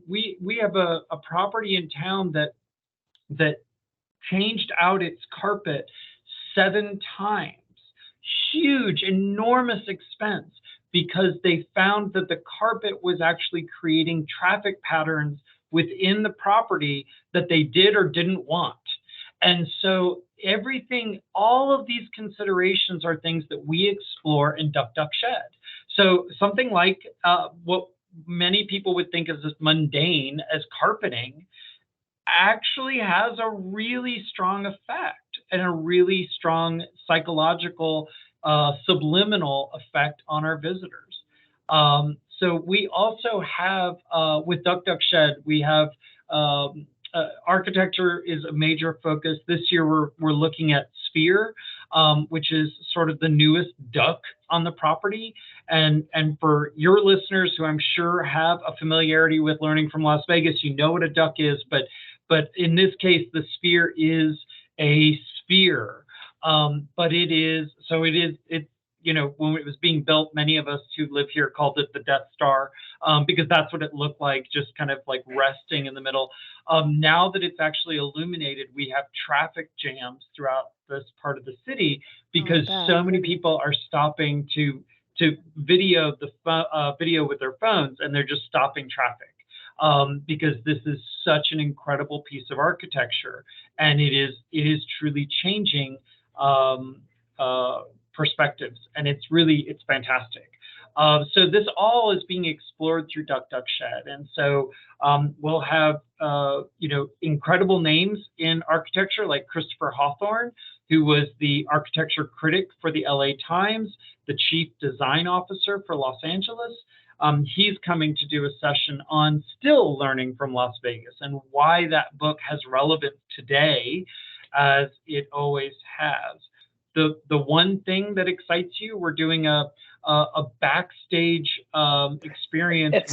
we have a property in town that changed out its carpet 7 times. Huge, enormous expense, because they found that the carpet was actually creating traffic patterns within the property that they did or didn't want. And so all of these considerations are things that we explore in Duck Duck Shed. So something like what many people would think is as mundane as carpeting actually has a really strong effect and a really strong psychological subliminal effect on our visitors. So we also have, with Duck Duck Shed, we have architecture is a major focus. This year we're looking at Sphere, which is sort of the newest duck on the property. And for your listeners who I'm sure have a familiarity with learning from Las Vegas, you know what a duck is, but in this case, the Sphere is a sphere. But when it was being built, many of us who live here called it the Death Star, because that's what it looked like, just kind of like resting in the middle. Now that it's actually illuminated, we have traffic jams throughout this part of the city because so many people are stopping to video video with their phones, and they're just stopping traffic. Because this is such an incredible piece of architecture, and it is truly changing perspectives, and it's fantastic. So this all is being explored through Duck Duck Shed, and so we'll have incredible names in architecture like Christopher Hawthorne, who was the architecture critic for the LA Times, the chief design officer for Los Angeles. He's coming to do a session on still learning from Las Vegas and why that book has relevance today as it always has. The one thing that excites you, we're doing a backstage experience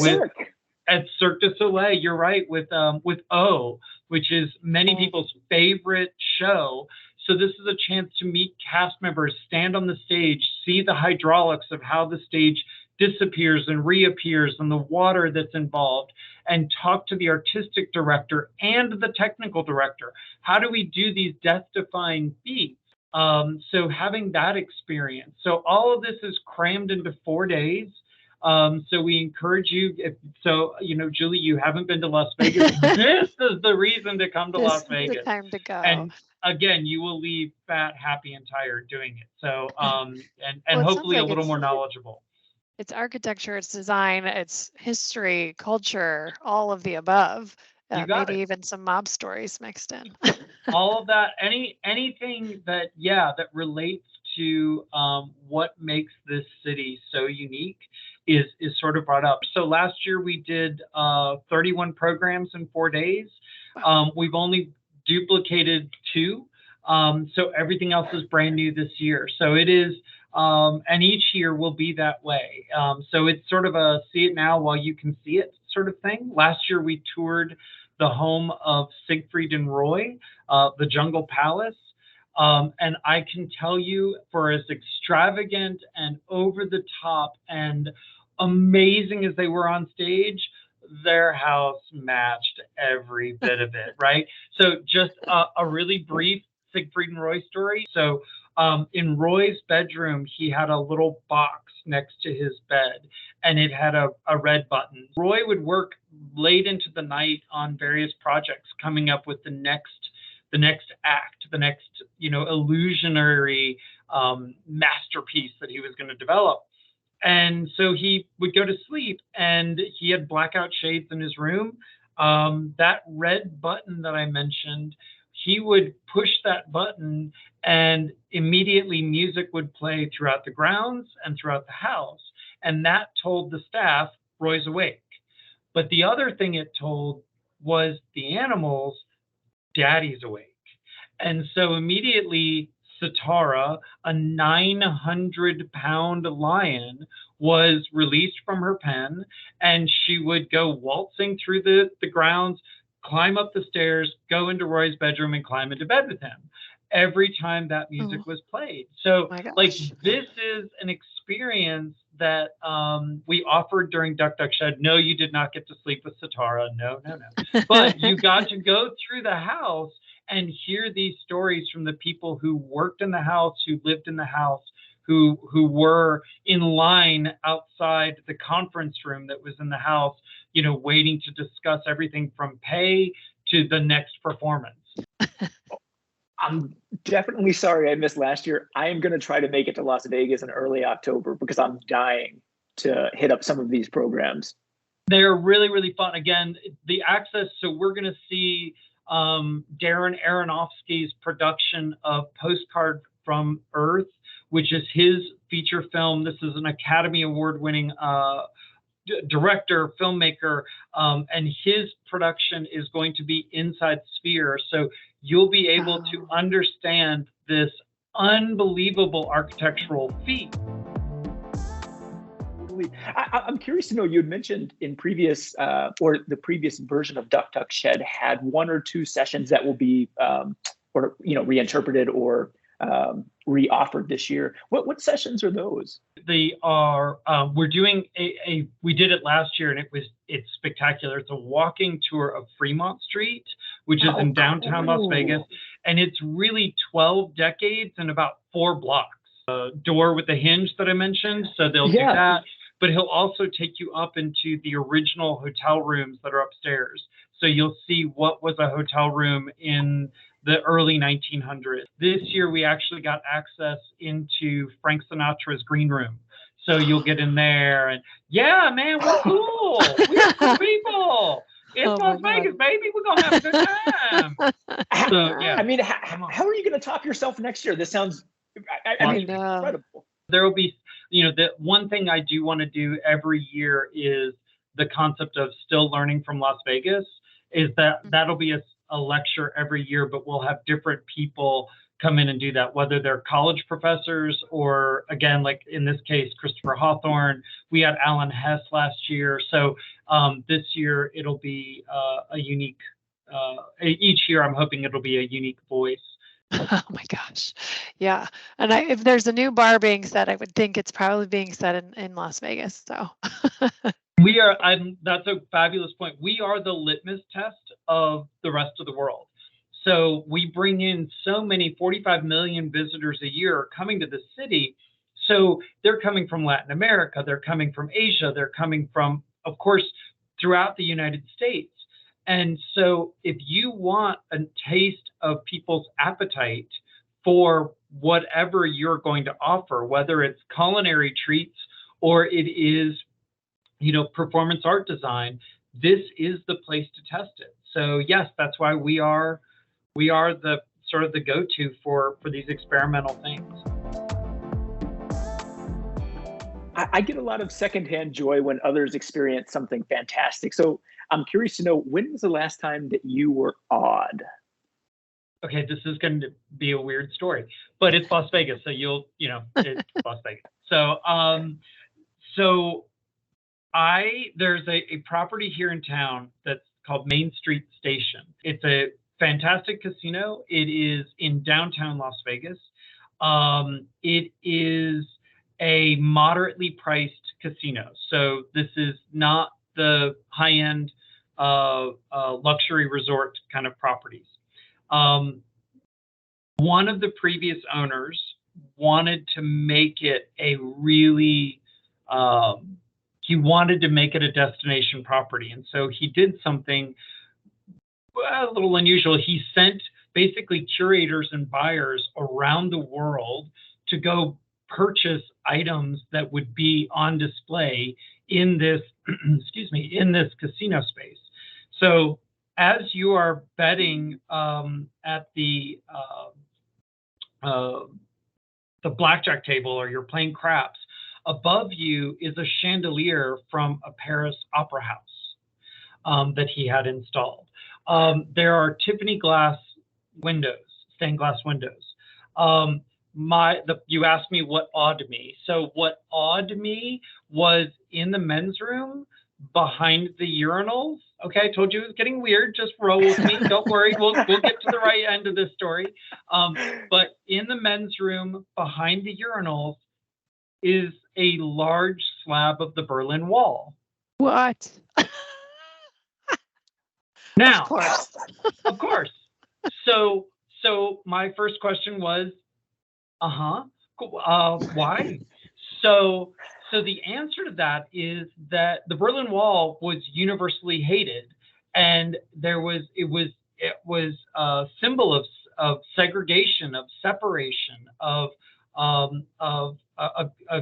at Cirque du Soleil. You're right, with O, which is many people's favorite show. So this is a chance to meet cast members, stand on the stage, see the hydraulics of how the stage disappears and reappears and the water that's involved, and talk to the artistic director and the technical director. How do we do these death-defying feats? So having that experience. So all of this is crammed into 4 days. So we encourage you, Julie, you haven't been to Las Vegas. This is the reason to come to Las Vegas. This is the time to go. And again, you will leave fat, happy, and tired doing it. So, and hopefully a little more knowledgeable. It's architecture, it's design, it's history, culture, all of the above. Maybe even some mob stories mixed in. All of that, anything that relates to what makes this city so unique is sort of brought up. So last year we did 31 programs in 4 days. We've only duplicated 2. So everything else is brand new this year. So it is, and each year will be that way. So it's sort of a see it now while you can see it sort of thing. Last year we toured the home of Siegfried and Roy, the Jungle Palace. And I can tell you, for as extravagant and over the top and amazing as they were on stage, their house matched every bit of it, right? So just a really brief Siegfried and Roy story. So in Roy's bedroom, he had a little box next to his bed, and it had a red button. Roy would work late into the night on various projects, coming up with the next act, the next illusionary masterpiece that he was going to develop. And so he would go to sleep, and he had blackout shades in his room. That red button that I mentioned, he would push that button, and immediately music would play throughout the grounds and throughout the house. And that told the staff, Roy's awake. But the other thing it told was the animals, Daddy's awake. And so immediately Satara, a 900-pound lion, was released from her pen, and she would go waltzing through the grounds, climb up the stairs, go into Roy's bedroom, and climb into bed with him every time that music was played. So like, this is an experience that we offered during Duck Duck Shed. No, you did not get to sleep with Satara. No. But you got to go through the house and hear these stories from the people who worked in the house, who lived in the house, who were in line outside the conference room that was in the house, you know, waiting to discuss everything from pay to the next performance. I'm definitely sorry I missed last year. I am going to try to make it to Las Vegas in early October because I'm dying to hit up some of these programs. They're really, really fun. Again, the access, so we're going to see Darren Aronofsky's production of Postcard from Earth, which is his feature film. This is an Academy Award-winning director, filmmaker, and his production is going to be inside Sphere. So you'll be able to understand this unbelievable architectural feat. I'm curious to know, you had mentioned in previous or the previous version of Duck Duck Shed had 1 or 2 sessions that will be or reinterpreted or re-offered this year. What sessions are those? They are we're doing we did it last year, and it's spectacular. It's a walking tour of Fremont Street, which is in downtown Las Vegas, and it's really 12 decades and about 4 blocks. Door with the hinge that I mentioned, so they'll do that. But he'll also take you up into the original hotel rooms that are upstairs. So you'll see what was a hotel room in the early 1900s. This year, we actually got access into Frank Sinatra's green room. So you'll get in there and, yeah, man, we're cool. We're cool people. It's Las Vegas, baby. We're going to have a good time. So, yeah. I mean, how are you going to top yourself next year? This sounds, I mean, incredible. There will be, the one thing I do want to do every year is the concept of still learning from Las Vegas, is that'll be a lecture every year, but we'll have different people come in and do that, whether they're college professors or, again, like in this case, Christopher Hawthorne. We had Alan Hess last year. So this year it'll be a unique, each year I'm hoping it'll be a unique voice. Oh my gosh. Yeah. And if there's a new bar being set, I would think it's probably being set in Las Vegas. So we are, that's a fabulous point. We are the litmus test of the rest of the world. So we bring in so many, 45 million visitors a year coming to the city. So they're coming from Latin America, they're coming from Asia, they're coming from, of course, throughout the United States. And so if you want a taste of people's appetite for whatever you're going to offer, whether it's culinary treats or it is, performance art design, this is the place to test it. So yes, that's why we are the sort of the go-to for these experimental things. I get a lot of secondhand joy when others experience something fantastic. So I'm curious to know, when was the last time that you were awed? Okay, this is going to be a weird story, but it's Las Vegas, so it's Las Vegas. So, there's a property here in town that's called Main Street Station. It's a fantastic casino. It is in downtown Las Vegas. It is a moderately priced casino. So this is not the high-end luxury resort kind of properties. One of the previous owners wanted to make it he wanted to make it a destination property. And so he did something a little unusual. He sent basically curators and buyers around the world to go purchase items that would be on display in this, in this casino space. So as you are betting at the blackjack table, or you're playing craps, above you is a chandelier from a Paris opera house that he had installed. There are Tiffany glass windows, stained glass windows. You asked me what awed me. So what awed me was in the men's room behind the urinals. Okay, I told you it was getting weird. Just roll with me. Don't worry. We'll get to the right end of this story. But in the men's room behind the urinals is a large slab of the Berlin Wall. What? Now, Of course. Of course. So my first question was, why? So the answer to that is that the Berlin Wall was universally hated, and it was a symbol of segregation, of separation, of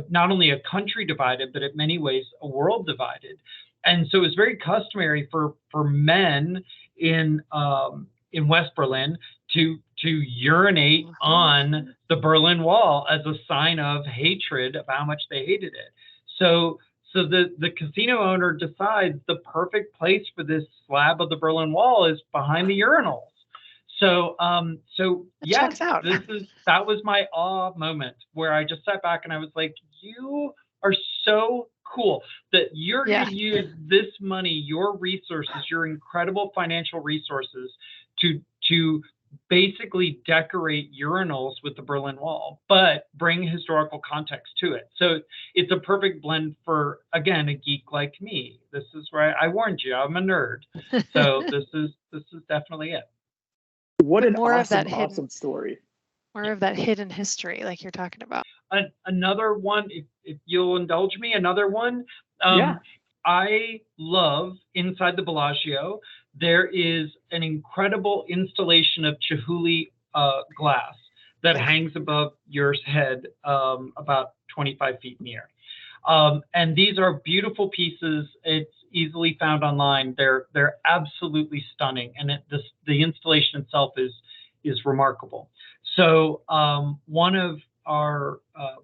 not only a country divided, but in many ways a world divided. And so it was very customary for men in West Berlin to urinate on the Berlin Wall as a sign of hatred of how much they hated it. So the casino owner decides the perfect place for this slab of the Berlin Wall is behind the urinals. So yes, that was my awe moment where I just sat back and I was like, you are so cool that you're going to use this money, your resources, your incredible financial resources to basically decorate urinals with the Berlin Wall, but bring historical context to it. So it's a perfect blend for, again, a geek like me. This is where I warned you, I'm a nerd. So this is definitely it. What an awesome story. More of that hidden history like you're talking about. Another one, if you'll indulge me, another one. I love inside the Bellagio, there is an incredible installation of Chihuly glass that hangs above your head about 25 feet in the air. And these are beautiful pieces. It's easily found online. They're absolutely stunning, and the installation itself is remarkable. So one of our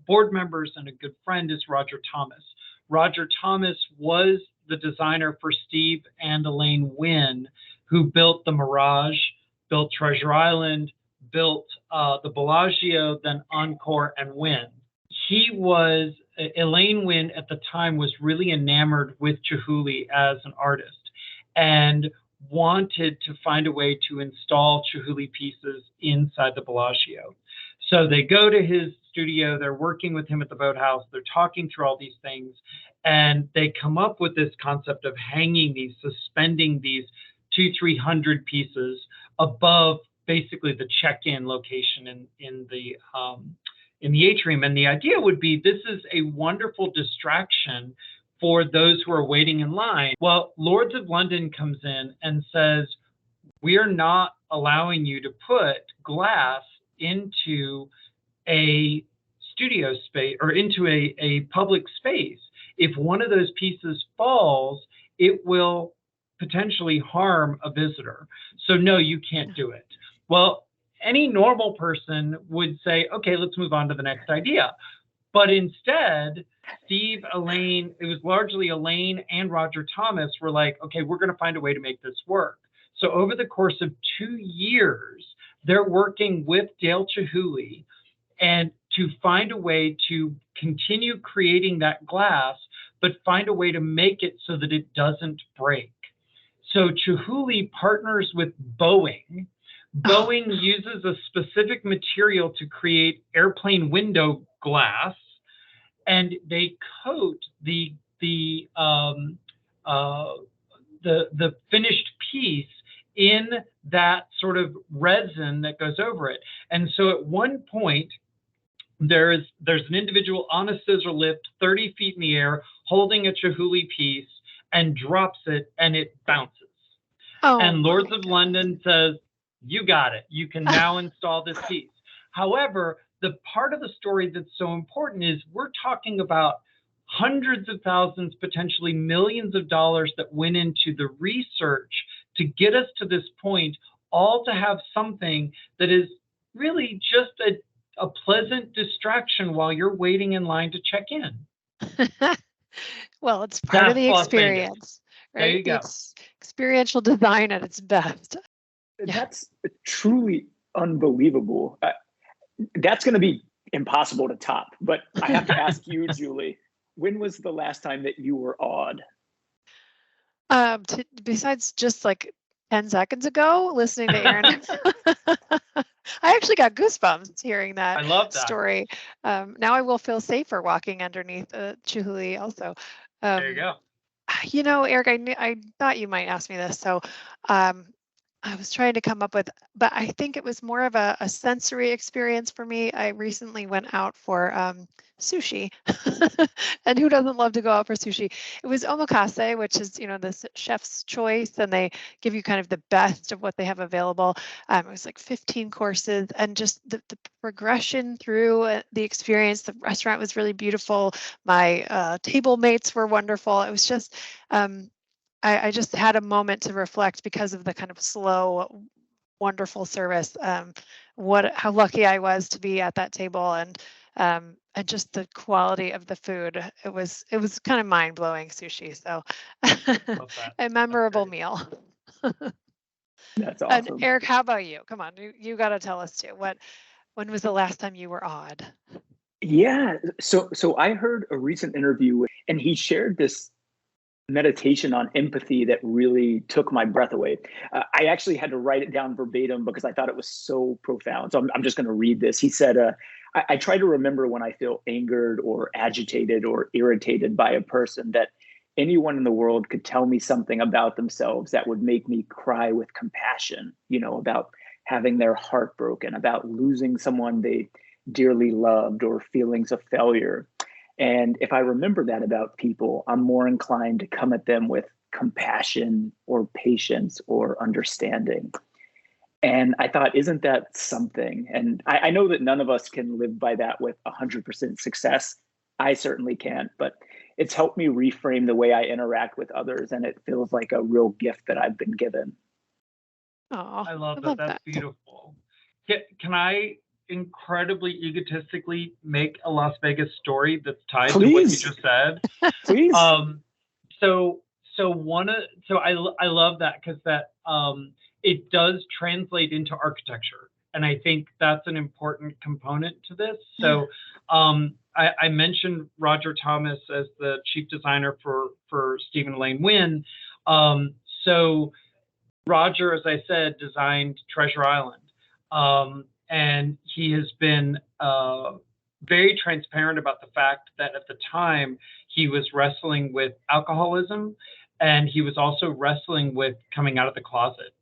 board members and a good friend is Roger Thomas. Roger Thomas was the designer for Steve and Elaine Wynn, who built the Mirage, built Treasure Island, built the Bellagio, then Encore and Wynn. Elaine Wynn at the time was really enamored with Chihuly as an artist and wanted to find a way to install Chihuly pieces inside the Bellagio. So they go to his studio, they're working with him at the boathouse, they're talking through all these things, and they come up with this concept of suspending these 200-300 pieces above basically the check-in location in the atrium. And the idea would be this is a wonderful distraction for those who are waiting in line. Well, Lords of London comes in and says, we are not allowing you to put glass into a studio space or into a public space. If one of those pieces falls, it will potentially harm a visitor. So no, you can't do it. Well, any normal person would say, okay, let's move on to the next idea. But instead, Steve, Elaine, it was largely Elaine and Roger Thomas were like, okay, we're going to find a way to make this work. So over the course of 2 years, they're working with Dale Chihuly and to find a way to continue creating that glass, but find a way to make it so that it doesn't break. So Chihuly partners with Boeing. Boeing uses a specific material to create airplane window glass, and they coat the finished piece in that sort of resin that goes over it. And so at one point, there's an individual on a scissor lift 30 feet in the air holding a Chihuly piece and drops it, and it bounces. And Lords of London says, you got it. You can now install this piece. However, the part of the story that's so important is we're talking about hundreds of thousands, potentially millions of dollars that went into the research to get us to this point, all to have something that is really just a pleasant distraction while you're waiting in line to check in. Well, it's part of That's the Las Vegas. experience, There you right? go. It's experiential design at its best. Yeah. That's truly unbelievable. That's going to be impossible to top. But I have to ask you, Julie, when was the last time that you were awed? Besides just like 10 seconds ago, listening to Aaron, I actually got goosebumps hearing that I love that story. Now I will feel safer walking underneath Chihuly also. There you go. You know, Eric, I thought you might ask me this. So I was trying to come up with, but I think it was more of a sensory experience for me. I recently went out for sushi, and who doesn't love to go out for sushi? It was omakase, which is, you know, this chef's choice, and they give you kind of the best of what they have available. It was like 15 courses, and just the progression through the experience. The restaurant was really beautiful. My table mates were wonderful. It was just, I just had a moment to reflect because of the kind of slow, wonderful service. How lucky I was to be at that table, and just the quality of the food. It was kind of mind blowing sushi. So a memorable meal. That's awesome. And Eric, how about you? Come on, you got to tell us too. When was the last time you were awed? Yeah. So I heard a recent interview, and he shared this meditation on empathy that really took my breath away. I actually had to write it down verbatim because I thought it was so profound. So I'm just going to read this. He said, I try to remember when I feel angered or agitated or irritated by a person that anyone in the world could tell me something about themselves that would make me cry with compassion, you know, about having their heart broken, about losing someone they dearly loved, or feelings of failure. And if I remember that about people, I'm more inclined to come at them with compassion or patience or understanding. And I thought, isn't that something? And I know that none of us can live by that with 100% success. I certainly can't, but it's helped me reframe the way I interact with others. And it feels like a real gift that I've been given. Oh, I love that. That's beautiful. Can I incredibly egotistically make a Las Vegas story that's tied to what you just said? Please. I love that, because that it does translate into architecture, and I think that's an important component to this. So I mentioned Roger Thomas as the chief designer for Stephen Lane Wynn. So Roger, as I said, designed Treasure Island. And he has been very transparent about the fact that at the time he was wrestling with alcoholism, and he was also wrestling with coming out of the closet.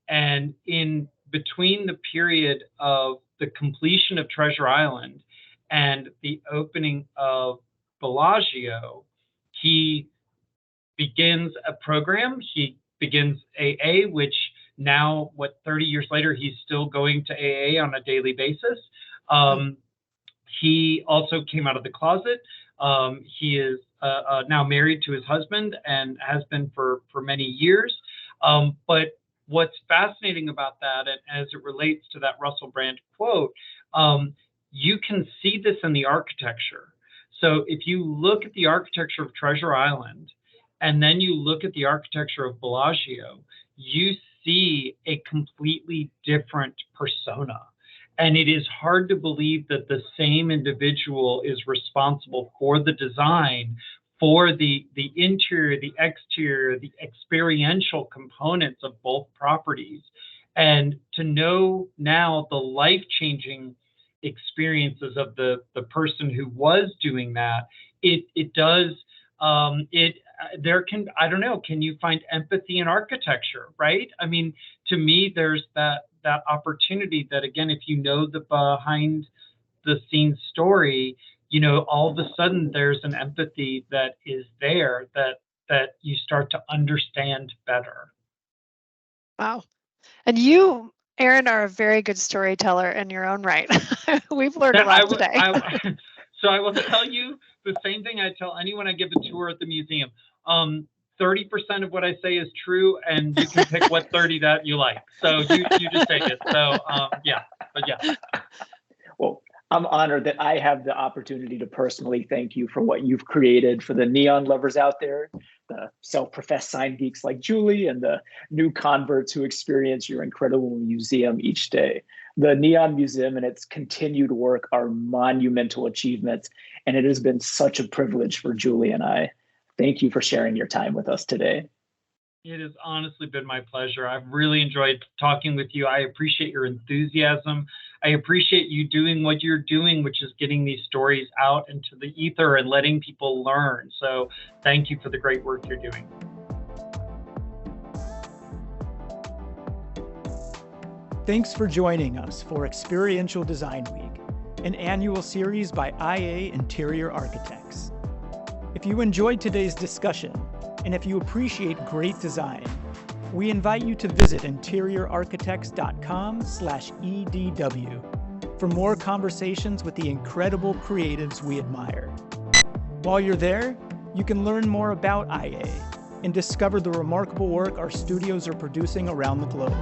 And in between the period of the completion of Treasure Island and the opening of Bellagio, he begins a program. He begins AA, which now, 30 years later, he's still going to AA on a daily basis. He also came out of the closet. He is now married to his husband and has been for many years. But what's fascinating about that, and as it relates to that Russell Brand quote, you can see this in the architecture. So if you look at the architecture of Treasure Island, and then you look at the architecture of Bellagio, you see a completely different persona. And it is hard to believe that the same individual is responsible for the design, for the interior, the exterior, the experiential components of both properties. And to know now the life-changing experiences of the person who was doing that, it does, there can, I don't know, can you find empathy in architecture, right? I mean, to me, there's that opportunity that, again, if you know the behind the scenes story, you know, all of a sudden there's an empathy that is there that you start to understand better. Wow. And you, Aaron, are a very good storyteller in your own right. We've learned a lot today. So I will tell you the same thing I tell anyone I give a tour at the museum. 30% of what I say is true, and you can pick what 30 that you like. So you just take it. So yeah. Well, I'm honored that I have the opportunity to personally thank you for what you've created for the neon lovers out there, the self-professed sign geeks like Julie, and the new converts who experience your incredible museum each day. The Neon Museum and its continued work are monumental achievements, and it has been such a privilege for Julie and I. Thank you for sharing your time with us today. It has honestly been my pleasure. I've really enjoyed talking with you. I appreciate your enthusiasm. I appreciate you doing what you're doing, which is getting these stories out into the ether and letting people learn. So thank you for the great work you're doing. Thanks for joining us for Experiential Design Week, an annual series by IA Interior Architects. If you enjoyed today's discussion, and if you appreciate great design, we invite you to visit interiorarchitects.com/EDW for more conversations with the incredible creatives we admire. While you're there, you can learn more about IA and discover the remarkable work our studios are producing around the globe.